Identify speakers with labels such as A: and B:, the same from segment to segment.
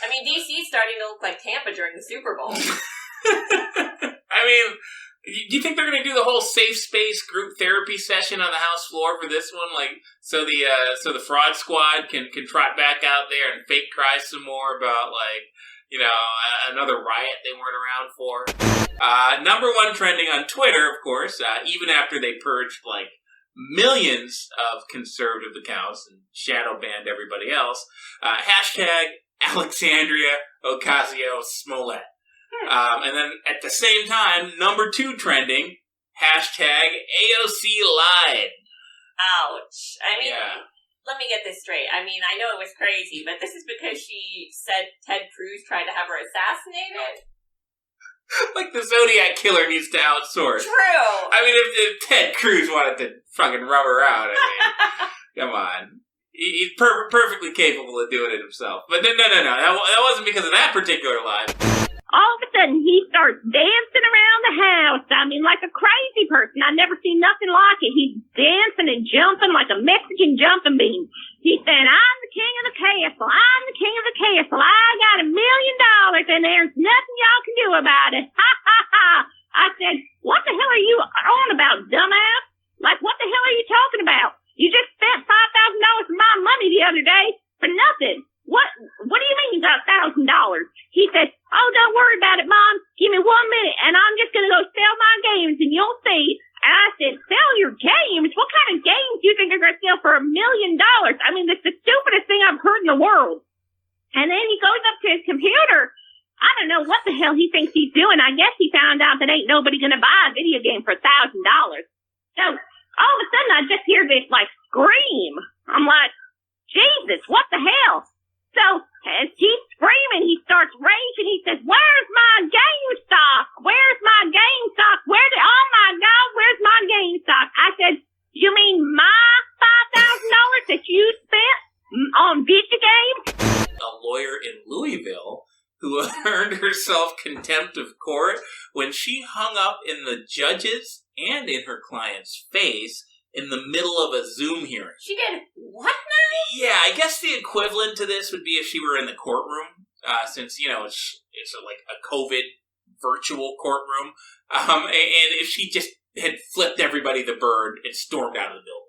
A: I mean, DC's starting to look like Tampa during the Super Bowl.
B: I mean, do you think they're going to do the whole safe space group therapy session on the House floor for this one? Like, so the fraud squad can trot back out there and fake cry some more about, like, you know, another riot they weren't around for. Number one trending on Twitter, of course, even after they purged, like, millions of conservative accounts and shadow banned everybody else, hashtag Alexandria Ocasio-Smollett. And then at the same time, number two trending, hashtag AOC lied.
A: Ouch. I mean,
B: yeah.
A: Let me get this straight. I mean, I know it was crazy, but this is because she said Ted Cruz tried to have her assassinated?
B: Like the Zodiac Killer needs to outsource.
A: True.
B: I mean, if Ted Cruz wanted to fucking rub her out, I mean, come on. He's perfectly capable of doing it himself. But no. That wasn't because of that particular lie.
C: All of a sudden, he starts dancing around the house. I mean, like a crazy person. I've never seen nothing like it. He's dancing and jumping like a Mexican jumping bean. He said, I'm the king of the castle. I'm the king of the castle. I got $1 million and there's nothing y'all can do about it. Ha, ha, ha. I said, what the hell are you on about, dumbass? Like, what the hell are you talking about? You just spent $5,000 of my money the other day for nothing. What do you mean you got $1,000? He said, oh, don't worry about it, Mom. Give me 1 minute, and I'm just going to go sell my games, and you'll see. And I said, sell your games? What kind of games do you think you're going to sell for $1 million? I mean, that's the stupidest thing I've heard in the world. And then he goes up to his computer. I don't know what the hell he thinks he's doing. I guess he found out that ain't nobody going to buy a video game for $1,000. So all of a sudden, I just hear this, like, scream. I'm like, Jesus, what the hell? So, as he's screaming, he starts raging. He says, where's my GameStop? Where's my GameStop? Oh my God, where's my GameStop? I said, you mean my $5,000 that you spent on video games?
B: A lawyer in Louisville who earned herself contempt of court when she hung up in the judge's and in her client's face in the middle of a Zoom hearing.
A: She did what now?
B: Yeah, I guess the equivalent to this would be if she were in the courtroom, since, you know, it's like a COVID virtual courtroom, and if she just had flipped everybody the bird and stormed out of the building.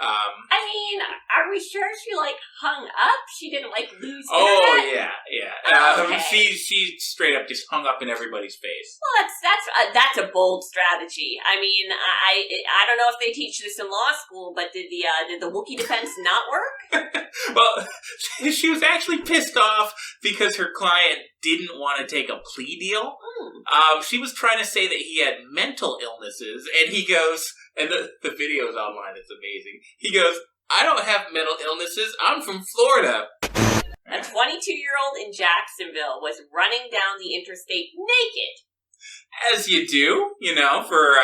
A: I mean, are we sure she, like, hung up? She didn't, like, lose internet?
B: Oh, yeah.
A: Okay.
B: She straight up just hung up in everybody's face.
A: Well, that's a bold strategy. I mean, I don't know if they teach this in law school, but did the Wookiee defense not work?
B: Well, she was actually pissed off because her client didn't want to take a plea deal. She was trying to say that he had mental illnesses, and he goes, and the video is online, it's amazing. He goes, I don't have mental illnesses, I'm from Florida.
A: A 22-year-old in Jacksonville was running down the interstate naked.
B: As you do, you know, for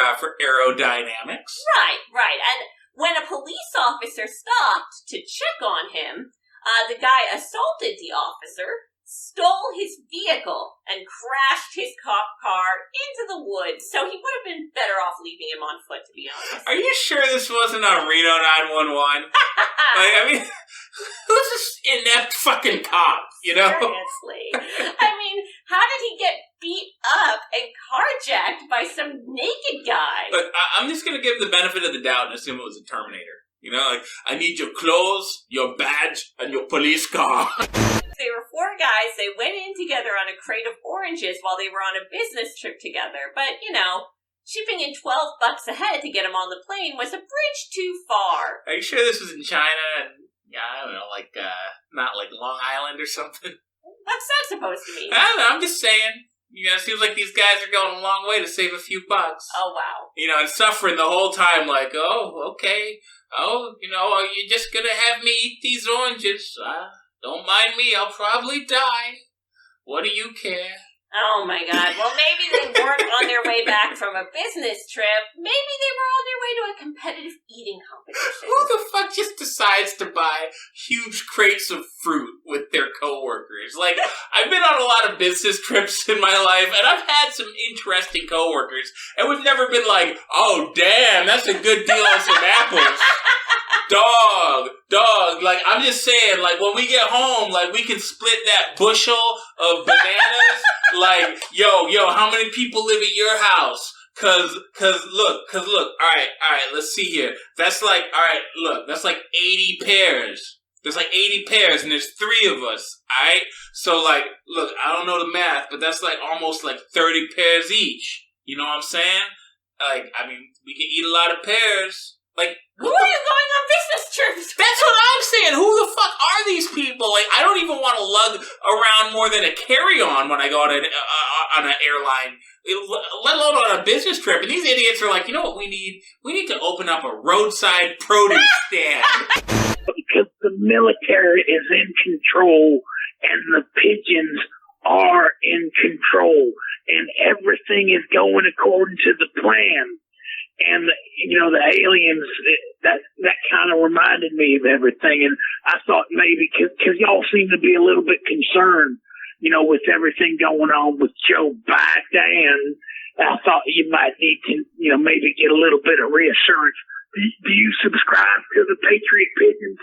B: aerodynamics.
A: Right. And when a police officer stopped to check on him, the guy assaulted the officer, stole his vehicle, and crashed his cop car into the woods. So he would have been better off leaving him on foot, to be honest.
B: Are you sure this wasn't on Reno 911? I mean, who's this inept fucking cop, you know?
A: Seriously. I mean, how did he get beat up and carjacked by some naked guy?
B: Look, I'm just going to give the benefit of the doubt and assume it was a Terminator. You know, like, I need your clothes, your badge, and your police car.
A: They were 4 guys. They went in together on a crate of oranges while they were on a business trip together. But, you know, shipping in $12 a head to get them on the plane was a bridge too far.
B: Are you sure this was in China? And, yeah, I don't know, like, not like Long Island or something?
A: What's that supposed to mean?
B: I don't know, I'm just saying. You know, it seems like these guys are going a long way to save a few bucks.
A: Oh, wow.
B: You know, and suffering the whole time, like, oh, okay. Oh, you know, are you just gonna have me eat these oranges? Don't mind me, I'll probably die. What do you care?
A: Oh my God. Well, maybe they weren't on their way back from a business trip. Maybe they were on their way to a competitive eating competition.
B: Who the fuck just decides to buy huge crates of fruit with their coworkers? Like, I've been on a lot of business trips in my life, and I've had some interesting coworkers, and we've never been like, oh, damn, that's a good deal on some apples. Dog. Like, I'm just saying, like, when we get home, like, we can split that bushel of bananas. Like, yo, how many people live at your house? Cause look, alright, let's see here. That's like 80 pairs. There's like 80 pairs and there's 3 of us, alright? So, like, look, I don't know the math, but that's like almost like 30 pairs each. You know what I'm saying? Like, I mean, we can eat a lot of pears. Like,
A: who are you going on business trips?
B: That's what I'm saying. Who the fuck are these people? Like, I don't even want to lug around more than a carry-on when I go on an airline, let alone on a business trip. And these idiots are like, you know what we need? We need to open up a roadside produce stand.
D: Because the military is in control and the pigeons are in control and everything is going according to the plan. And, you know, the aliens, that kind of reminded me of everything. And I thought maybe, cause y'all seem to be a little bit concerned, you know, with everything going on with Joe Biden. I thought you might need to, you know, maybe get a little bit of reassurance. Do you subscribe to the Patriot Pigeons?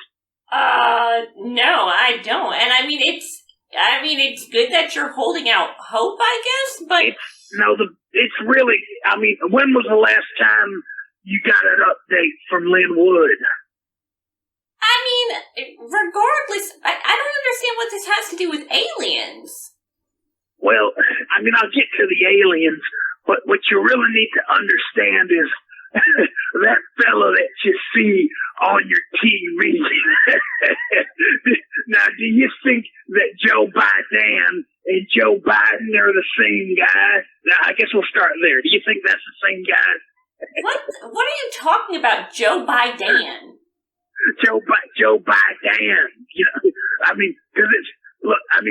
A: No, I don't. And I mean, it's good that you're holding out hope, I guess, but...
D: It's really, I mean, when was the last time you got an update from Lynn Wood?
A: I mean, regardless, I don't understand what this has to do with aliens.
D: Well, I mean, I'll get to the aliens, but what you really need to understand is that fella that you see on your TV. Now, do you think that Joe Biden and Joe Biden are the same guy? Now, I guess we'll start there. Do you think that's the same guy?
A: What are you talking about, Joe Biden?
D: Joe Biden. You know, I mean,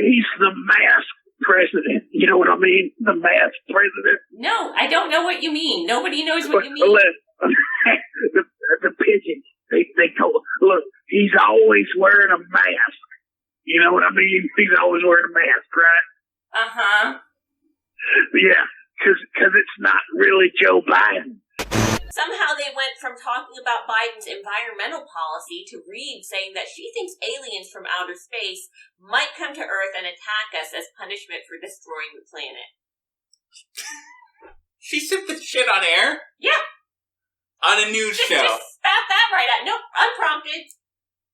D: he's the masked president. You know what I mean? The masked president.
A: No, I don't know what you mean. Nobody knows what you mean.
D: The pigeons. They told, look, he's always wearing a mask. You know what I mean? He's always wearing a mask, right?
A: Uh-huh.
D: Yeah, because it's not really Joe Biden.
A: Somehow they went from talking about Biden's environmental policy to Reed saying that she thinks aliens from outer space might come to Earth and attack us as punishment for destroying the planet.
B: She said this shit on air?
A: Yeah.
B: On a news show.
A: Just spat that right out. Nope, unprompted.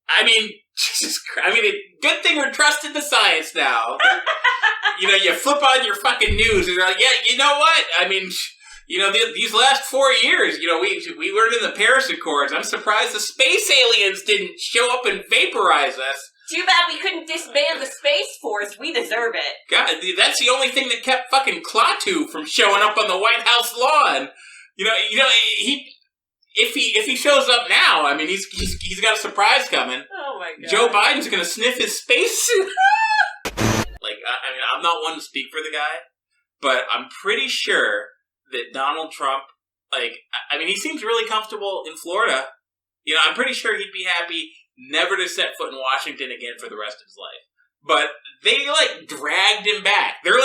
B: I mean, Jesus Christ. I mean, good thing we're trusted the science now. You know, you flip on your fucking news and you're like, yeah, you know what? I mean, you know, these last 4 years, you know, we learned in the Paris Accords. I'm surprised the space aliens didn't show up and vaporize us.
A: Too bad we couldn't disband the Space Force. We deserve it.
B: God, that's the only thing that kept fucking Klaatu from showing up on the White House lawn. You know, if he shows up now, I mean, he's got a surprise coming.
A: Oh my God.
B: Joe Biden's gonna sniff his spacesuit. Like, I mean, I'm not one to speak for the guy, but I'm pretty sure that Donald Trump, like, I mean, he seems really comfortable in Florida. You know, I'm pretty sure he'd be happy never to set foot in Washington again for the rest of his life. But they, like, dragged him back. They're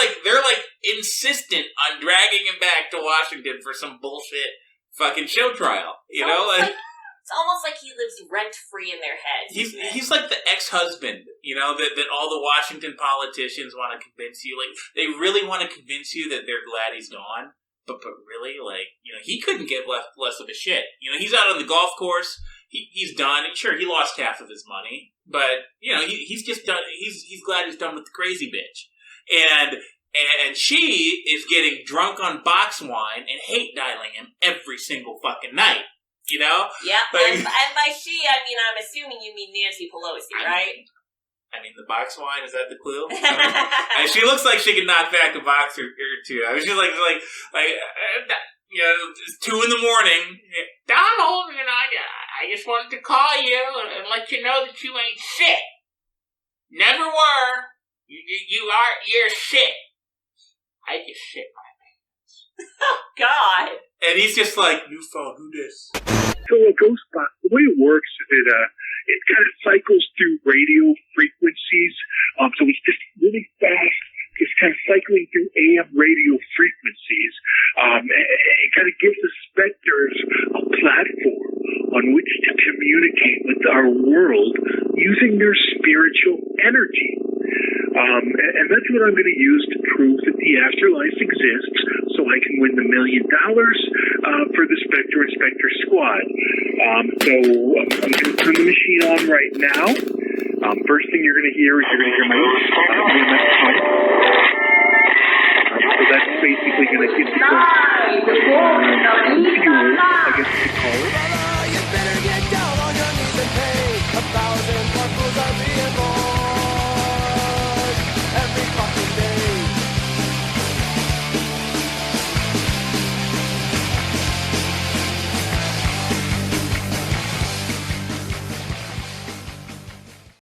B: insistent on dragging him back to Washington for some bullshit fucking show trial. You know? Like,
A: it's almost like he lives rent-free in their heads.
B: He's like the ex-husband, you know, that all the Washington politicians want to convince you. Like, they really want to convince you that they're glad he's gone. But really, like, you know, he couldn't give less of a shit. You know, he's out on the golf course. He's done. Sure, he lost half of his money, but you know, he's just done. He's glad he's done with the crazy bitch, and she is getting drunk on box wine and hate dialing him every single fucking night. You know?
A: Yeah.
B: Like,
A: and by she, I mean, I'm assuming you mean Nancy Pelosi, right?
B: I mean, the box wine, is that the clue? And she looks like she could knock back a box or two. I was just like, you know, it's 2 a.m. Donald, you know, I just wanted to call you and let you know that you ain't shit. Never were. You're shit. I just shit my pants.
A: Oh, God.
B: And he's just like, new phone, who this?
D: So a ghost box, the way it works is it kind of cycles through radio frequencies. So it's just really fast. It's kind of cycling through AM radio frequencies. It kind of gives us Spectres a platform on which to communicate with our world using their spiritual energy. And that's what I'm going to use to prove that the afterlife exists, so I can win the $1 million for the Spectre Inspector Squad. So I'm going to turn the machine on right now. First thing you're going to hear is you're going to hear my EMS pump. So that's basically going to give the fuel, I guess you could call it.
E: You better get down on your knees and pay. 1,000 buckles are being born.